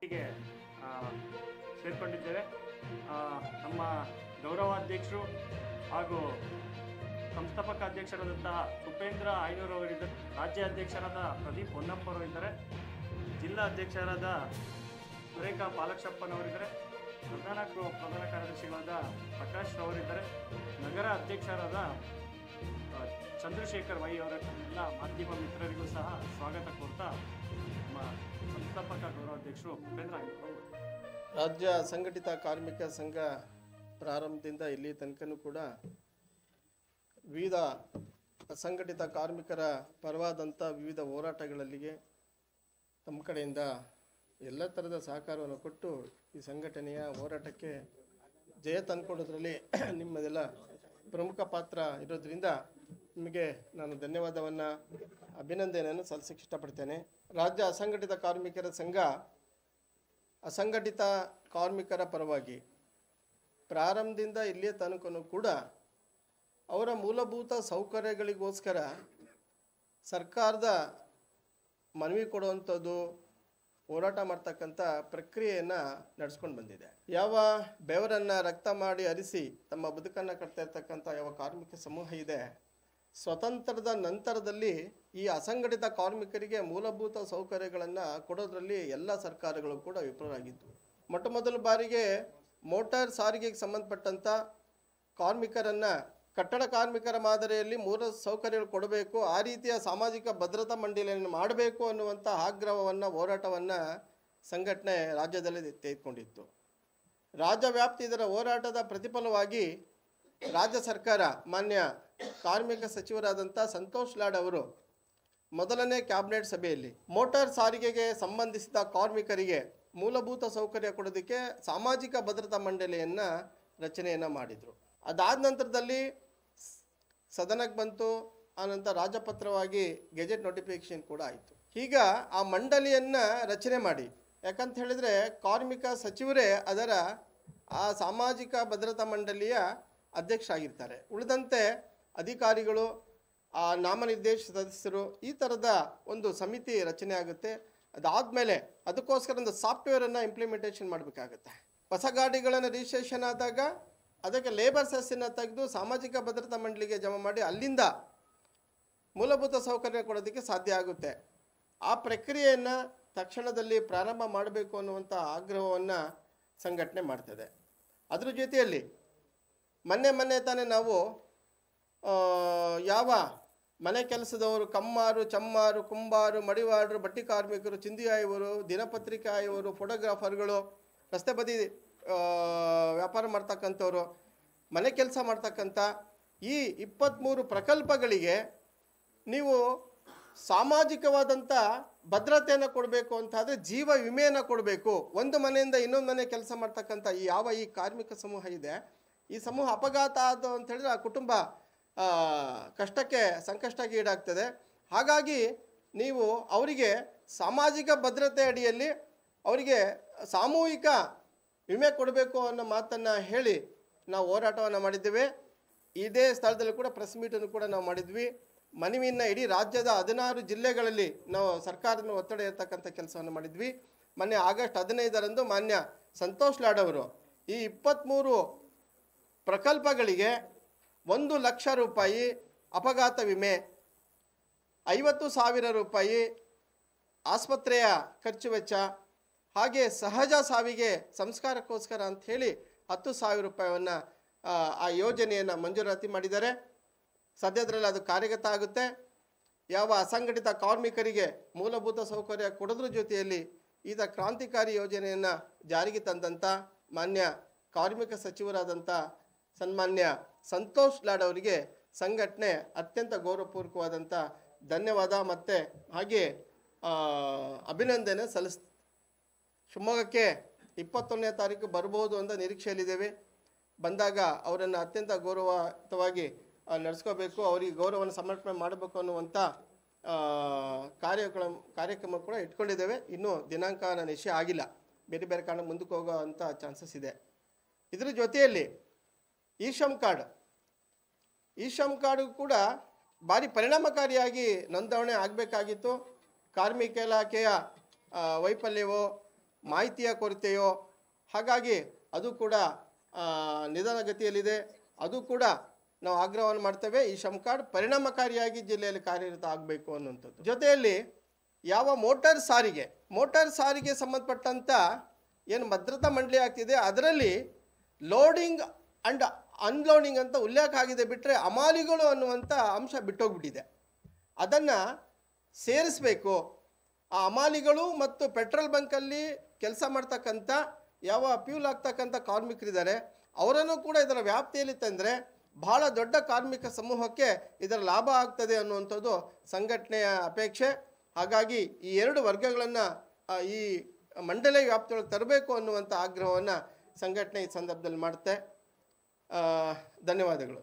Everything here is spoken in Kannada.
ಹೀಗೆ ಸೇರ್ಕೊಂಡಿದ್ದೇವೆ. ನಮ್ಮ ಗೌರವಾಧ್ಯಕ್ಷರು ಹಾಗೂ ಸಂಸ್ಥಾಪಕ ಅಧ್ಯಕ್ಷರಾದಂತಹ ಉಪೇಂದ್ರ ಆಯ್ನೂರವರಿದ್ದಾರೆ. ರಾಜ್ಯಾಧ್ಯಕ್ಷರಾದ ಪ್ರದೀಪ್ ಹೊನ್ನಪ್ಪರವರಿದ್ದಾರೆ. ಜಿಲ್ಲಾ ಅಧ್ಯಕ್ಷರಾದ ಸುರೇಖಾ ಪಾಲಕ್ಷಪ್ಪನವರಿದ್ದಾರೆ. ಪ್ರಧಾನ ಕಾರ್ಯದರ್ಶಿಗಳಾದ ಪ್ರಕಾಶ್ ರವರಿದ್ದಾರೆ. ನಗರ ಅಧ್ಯಕ್ಷರಾದ ಚಂದ್ರಶೇಖರ್ ವೈ ಅವರ ಎಲ್ಲ ಮಾಧ್ಯಮ ಮಿತ್ರರಿಗೂ ಸಹ ಸ್ವಾಗತ ಕೋರ್ತಾ ನಮ್ಮ ಸಂಸ್ಥಾಪಕ ಗೌರವಾಧ್ಯಕ್ಷರು ಉಪೇಂದ್ರ ಆಯ್ನೂರವರು. ರಾಜ್ಯ ಸಂಘಟಿತ ಕಾರ್ಮಿಕ ಸಂಘ ಪ್ರಾರಂಭದಿಂದ ಇಲ್ಲಿ ತನಕನೂ ಕೂಡ ವಿವಿಧ ಅಸಂಘಟಿತ ಕಾರ್ಮಿಕರ ಪರವಾದಂಥ ವಿವಿಧ ಹೋರಾಟಗಳಲ್ಲಿಗೆ ತಮ್ಮ ಕಡೆಯಿಂದ ಎಲ್ಲ ಥರದ ಸಹಕಾರವನ್ನು ಕೊಟ್ಟು ಈ ಸಂಘಟನೆಯ ಹೋರಾಟಕ್ಕೆ ಜಯ ತಂದುಕೊಡೋದ್ರಲ್ಲಿ ನಿಮ್ಮದೆಲ್ಲ ಪ್ರಮುಖ ಪಾತ್ರ ಇರೋದ್ರಿಂದ ನಿಮಗೆ ನಾನು ಧನ್ಯವಾದವನ್ನು ಅಭಿನಂದನೆಯನ್ನು ಸಲ್ಲಿಸಕ್ಕೆ ಇಷ್ಟಪಡ್ತೇನೆ. ರಾಜ್ಯ ಅಸಂಘಟಿತ ಕಾರ್ಮಿಕರ ಸಂಘ ಅಸಂಘಟಿತ ಕಾರ್ಮಿಕರ ಪರವಾಗಿ ಪ್ರಾರಂಭದಿಂದ ಇಲ್ಲಿಯ ತನಕನೂ ಕೂಡ ಅವರ ಮೂಲಭೂತ ಸೌಕರ್ಯಗಳಿಗೋಸ್ಕರ ಸರ್ಕಾರದ ಮನವಿ ಕೊಡುವಂಥದ್ದು ಹೋರಾಟ ಮಾಡ್ತಕ್ಕಂಥ ಪ್ರಕ್ರಿಯೆಯನ್ನು ನಡೆಸ್ಕೊಂಡು ಬಂದಿದೆ. ಯಾವ ಬೆವರನ್ನು ರಕ್ತ ಮಾಡಿ ಹರಿಸಿ ತಮ್ಮ ಬದುಕನ್ನು ಕಟ್ತಾ ಇರ್ತಕ್ಕಂಥ ಯಾವ ಕಾರ್ಮಿಕ ಸಮೂಹ ಇದೆ, ಸ್ವತಂತ್ರದ ನಂತರದಲ್ಲಿ ಈ ಅಸಂಘಟಿತ ಕಾರ್ಮಿಕರಿಗೆ ಮೂಲಭೂತ ಸೌಕರ್ಯಗಳನ್ನು ಕೊಡೋದ್ರಲ್ಲಿ ಎಲ್ಲ ಸರ್ಕಾರಗಳು ಕೂಡ ವಿಫಲರಾಗಿತ್ತು. ಮೊದಲ ಬಾರಿಗೆ ಮೋಟಾರ್ ಸಾರಿಗೆಗೆ ಸಂಬಂಧಪಟ್ಟಂಥ ಕಾರ್ಮಿಕರನ್ನು ಕಟ್ಟಡ ಕಾರ್ಮಿಕರ ಮಾದರಿಯಲ್ಲಿ ಮೂಲ ಸೌಕರ್ಯಗಳು ಕೊಡಬೇಕು, ಆ ರೀತಿಯ ಸಾಮಾಜಿಕ ಭದ್ರತಾ ಮಂಡಳಿಯನ್ನು ಮಾಡಬೇಕು ಅನ್ನುವಂಥ ಆಗ್ರಹವನ್ನು ಹೋರಾಟವನ್ನು ಸಂಘಟನೆ ರಾಜ್ಯದಲ್ಲಿ ತೆಗೆದುಕೊಂಡಿತ್ತು. ರಾಜ್ಯ ವ್ಯಾಪ್ತಿ ಇದರ ಹೋರಾಟದ ಪ್ರತಿಫಲವಾಗಿ ರಾಜ್ಯ ಸರ್ಕಾರ ಮಾನ್ಯ ಕಾರ್ಮಿಕ ಸಚಿವರಾದಂಥ ಸಂತೋಷ್ ಲಾಡ್ ಅವರು ಮೊದಲನೇ ಕ್ಯಾಬಿನೆಟ್ ಸಭೆಯಲ್ಲಿ ಮೋಟಾರ್ ಸಾರಿಗೆಗೆ ಸಂಬಂಧಿಸಿದ ಕಾರ್ಮಿಕರಿಗೆ ಮೂಲಭೂತ ಸೌಕರ್ಯ ಕೊಡೋದಕ್ಕೆ ಸಾಮಾಜಿಕ ಭದ್ರತಾ ಮಂಡಳಿಯನ್ನು ರಚನೆಯನ್ನು ಮಾಡಿದರು. ಅದಾದ ನಂತರದಲ್ಲಿ ಸದನಕ್ಕೆ ಬಂತು, ಆನಂತರ ರಾಜಪತ್ರವಾಗಿ ಗೆಜೆಟ್ ನೋಟಿಫಿಕೇಶನ್ ಕೂಡ ಆಯಿತು. ಈಗ ಆ ಮಂಡಳಿಯನ್ನು ರಚನೆ ಮಾಡಿ, ಯಾಕಂತ ಹೇಳಿದರೆ ಕಾರ್ಮಿಕ ಸಚಿವರೇ ಅದರ ಆ ಸಾಮಾಜಿಕ ಭದ್ರತಾ ಮಂಡಳಿಯ ಅಧ್ಯಕ್ಷರಾಗಿರ್ತಾರೆ. ಉಳಿದಂತೆ ಅಧಿಕಾರಿಗಳು, ಆ ನಾಮನಿರ್ದೇಶಿತ ಸದಸ್ಯರು, ಈ ಥರದ ಒಂದು ಸಮಿತಿ ರಚನೆ ಆಗುತ್ತೆ. ಅದಾದಮೇಲೆ ಅದಕ್ಕೋಸ್ಕರ ಒಂದು ಸಾಫ್ಟ್ವೇರನ್ನು ಇಂಪ್ಲಿಮೆಂಟೇಷನ್ ಮಾಡಬೇಕಾಗುತ್ತೆ. ಹೊಸ ಗಾಡಿಗಳನ್ನು ರಿಜಿಸ್ಟ್ರೇಷನ್ ಆದಾಗ ಅದಕ್ಕೆ ಲೇಬರ್ ಸೆಸ್ಸನ್ನು ತೆಗೆದು ಸಾಮಾಜಿಕ ಭದ್ರತಾ ಮಂಡಳಿಗೆ ಜಮಾ ಮಾಡಿ ಅಲ್ಲಿಂದ ಮೂಲಭೂತ ಸೌಕರ್ಯ ಕೊಡೋದಕ್ಕೆ ಸಾಧ್ಯ ಆಗುತ್ತೆ. ಆ ಪ್ರಕ್ರಿಯೆಯನ್ನು ತಕ್ಷಣದಲ್ಲಿ ಪ್ರಾರಂಭ ಮಾಡಬೇಕು ಅನ್ನುವಂಥ ಆಗ್ರಹವನ್ನು ಸಂಘಟನೆ ಮಾಡ್ತದೆ. ಅದ್ರ ಜೊತೆಯಲ್ಲಿ ಮೊನ್ನೆ ತಾನೇ ನಾವು ಯಾವ ಮನೆ ಕೆಲಸದವರು, ಕಮ್ಮಾರು, ಚಮ್ಮಾರು, ಕುಂಬಾರು, ಮಡಿವಾಡರು, ಬಟ್ಟಿ ಕಾರ್ಮಿಕರು, ಚಿಂದಿ ಆಯುವರು, ದಿನಪತ್ರಿಕೆ ಆಯುವರು, ಫೋಟೋಗ್ರಾಫರ್ಗಳು, ರಸ್ತೆ ಬದಿ ವ್ಯಾಪಾರ ಮಾಡ್ತಕ್ಕಂಥವ್ರು, ಮನೆ ಕೆಲಸ ಮಾಡ್ತಕ್ಕಂಥ ಈ 23 ಪ್ರಕಲ್ಪಗಳಿಗೆ ನೀವು ಸಾಮಾಜಿಕವಾದಂಥ ಭದ್ರತೆಯನ್ನು ಕೊಡಬೇಕು ಅಂತಾದರೆ ಜೀವ ವಿಮೆಯನ್ನು ಕೊಡಬೇಕು. ಒಂದು ಮನೆಯಿಂದ ಇನ್ನೊಂದು ಮನೆ ಕೆಲಸ ಮಾಡ್ತಕ್ಕಂಥ ಈ ಕಾರ್ಮಿಕ ಸಮೂಹ ಇದೆ, ಈ ಸಮೂಹ ಅಪಘಾತ ಆದ ಅಂತ ಹೇಳಿದ್ರೆ ಆ ಕುಟುಂಬ ಸಂಕಷ್ಟಕ್ಕೆ ಈಡಾಗ್ತದೆ. ಹಾಗಾಗಿ ನೀವು ಅವರಿಗೆ ಸಾಮಾಜಿಕ ಭದ್ರತೆ ಅಡಿಯಲ್ಲಿ ಅವರಿಗೆ ಸಾಮೂಹಿಕ ವಿಮೆ ಕೊಡಬೇಕು ಅನ್ನೋ ಮಾತನ್ನು ಹೇಳಿ ನಾವು ಹೋರಾಟವನ್ನು ಮಾಡಿದ್ದೇವೆ. ಇದೇ ಸ್ಥಳದಲ್ಲಿ ಕೂಡ ಪ್ರೆಸ್ ಮೀಟನ್ನು ಕೂಡ ನಾವು ಮಾಡಿದ್ವಿ. ಮನವಿಯನ್ನು ಇಡೀ ರಾಜ್ಯದ 16 ಜಿಲ್ಲೆಗಳಲ್ಲಿ ನಾವು ಸರ್ಕಾರದ ಒತ್ತಡ ಇರತಕ್ಕಂಥ ಕೆಲಸವನ್ನು ಮಾಡಿದ್ವಿ. ಮೊನ್ನೆ ಆಗಸ್ಟ್ 15ರಂದು ಮಾನ್ಯ ಸಂತೋಷ್ ಲಾಡ್ ಅವರು ಈ 23 ಪ್ರಕಲ್ಪಗಳಿಗೆ 1 ಲಕ್ಷ ರೂಪಾಯಿ ಅಪಘಾತ ವಿಮೆ, 50,000 ರೂಪಾಯಿ ಆಸ್ಪತ್ರೆಯ ಖರ್ಚು ವೆಚ್ಚ, ಹಾಗೆ ಸಹಜ ಸಾವಿಗೆ ಸಂಸ್ಕಾರಕ್ಕೋಸ್ಕರ ಅಂಥೇಳಿ 10,000 ರೂಪಾಯಿಯನ್ನು ಆ ಯೋಜನೆಯನ್ನು ಮಂಜೂರಾತಿ ಮಾಡಿದ್ದಾರೆ. ಸದ್ಯದರಲ್ಲಿ ಅದು ಕಾರ್ಯಗತ ಆಗುತ್ತೆ. ಯಾವ ಅಸಂಘಟಿತ ಕಾರ್ಮಿಕರಿಗೆ ಮೂಲಭೂತ ಸೌಕರ್ಯ ಕೊಡೋದ್ರ ಜೊತೆಯಲ್ಲಿ ಈಗ ಕ್ರಾಂತಿಕಾರಿ ಯೋಜನೆಯನ್ನು ಜಾರಿಗೆ ತಂದಂಥ ಮಾನ್ಯ ಕಾರ್ಮಿಕ ಸಚಿವರಾದಂಥ ಸನ್ಮಾನ್ಯ ಸಂತೋಷ್ ಲಾಡ್ ಅವರಿಗೆ ಸಂಘಟನೆ ಅತ್ಯಂತ ಗೌರವಪೂರ್ವಕವಾದಂಥ ಧನ್ಯವಾದ ಮತ್ತು ಹಾಗೆ ಅಭಿನಂದನೆ ಸಲ್ಲಿಸ್ತೀವಿ. ಶಿವಮೊಗ್ಗಕ್ಕೆ 21ನೇ ತಾರೀಕು ಬರ್ಬೋದು ಅಂತ ನಿರೀಕ್ಷೆಯಲ್ಲಿದ್ದೇವೆ. ಬಂದಾಗ ಅವರನ್ನು ಅತ್ಯಂತ ಗೌರವಯುತವಾಗಿ ನಡೆಸ್ಕೋಬೇಕು, ಅವರಿಗೆ ಗೌರವವನ್ನು ಸಮರ್ಪಣೆ ಮಾಡಬೇಕು ಅನ್ನುವಂಥ ಕಾರ್ಯಕ್ರಮ ಕೂಡ ಇಟ್ಕೊಂಡಿದ್ದೇವೆ. ಇನ್ನೂ ದಿನಾಂಕನ ನಿಶ್ಚಯ ಆಗಿಲ್ಲ, ಬೇರೆ ಬೇರೆ ಕಾರಣ ಮುಂದಕ್ಕೆ ಹೋಗೋ ಅಂಥ ಚಾನ್ಸಸ್ ಇದೆ. ಇದ್ರ ಜೊತೆಯಲ್ಲಿ ಈ ಶ್ರಮ್ ಕಾರ್ಡು ಕೂಡ ಭಾರಿ ಪರಿಣಾಮಕಾರಿಯಾಗಿ ನೋಂದಣಿ ಆಗಬೇಕಾಗಿತ್ತು. ಕಾರ್ಮಿಕ ಇಲಾಖೆಯ ವೈಫಲ್ಯವೋ ಮಾಹಿತಿಯ ಕೊರತೆಯೋ, ಹಾಗಾಗಿ ಅದು ಕೂಡ ನಿಧಾನಗತಿಯಲ್ಲಿದೆ. ಅದು ಕೂಡ ನಾವು ಆಗ್ರಹವನ್ನು ಮಾಡ್ತೇವೆ. ಈ ಶ್ರಮ್ ಕಾರ್ಡ್ ಪರಿಣಾಮಕಾರಿಯಾಗಿ ಜಿಲ್ಲೆಯಲ್ಲಿ ಕಾರ್ಯರತ ಆಗಬೇಕು ಅನ್ನುವಂಥದ್ದು. ಜೊತೆಯಲ್ಲಿ ಯಾವ ಮೋಟಾರ್ ಸಾರಿಗೆ ಸಂಬಂಧಪಟ್ಟಂಥ ಏನು ಭದ್ರತಾ ಮಂಡಳಿ ಆಗ್ತಿದೆ ಅದರಲ್ಲಿ ಲೋಡಿಂಗ್ ಆ್ಯಂಡ್ ಅನ್ಲೋಡಿಂಗ್ ಅಂತ ಉಲ್ಲೇಖ ಆಗಿದೆ, ಬಿಟ್ಟರೆ ಹಮಾಲಿಗಳು ಅನ್ನುವಂಥ ಅಂಶ ಬಿಟ್ಟೋಗ್ಬಿಟ್ಟಿದೆ. ಅದನ್ನು ಸೇರಿಸಬೇಕು. ಆ ಹಮಾಲಿಗಳು ಮತ್ತು ಪೆಟ್ರೋಲ್ ಬಂಕಲ್ಲಿ ಕೆಲಸ ಮಾಡ್ತಕ್ಕಂಥ ಯಾವ ಫ್ಯೂಲ್ ಆಗ್ತಕ್ಕಂಥ ಕಾರ್ಮಿಕರಿದ್ದಾರೆ ಅವರನ್ನು ಕೂಡ ಇದರ ವ್ಯಾಪ್ತಿಯಲ್ಲಿ ತಂದರೆ ಬಹಳ ದೊಡ್ಡ ಕಾರ್ಮಿಕ ಸಮೂಹಕ್ಕೆ ಇದರ ಲಾಭ ಆಗ್ತದೆ ಅನ್ನುವಂಥದ್ದು ಸಂಘಟನೆಯ ಅಪೇಕ್ಷೆ. ಹಾಗಾಗಿ ಈ ಎರಡು ವರ್ಗಗಳನ್ನು ಈ ಮಂಡಳಿಯ ವ್ಯಾಪ್ತಿಯೊಳಗೆ ತರಬೇಕು ಅನ್ನುವಂಥ ಆಗ್ರಹವನ್ನು ಸಂಘಟನೆ ಈ ಸಂದರ್ಭದಲ್ಲಿ ಮಾಡುತ್ತೆ. ಧನ್ಯವಾದಗಳು.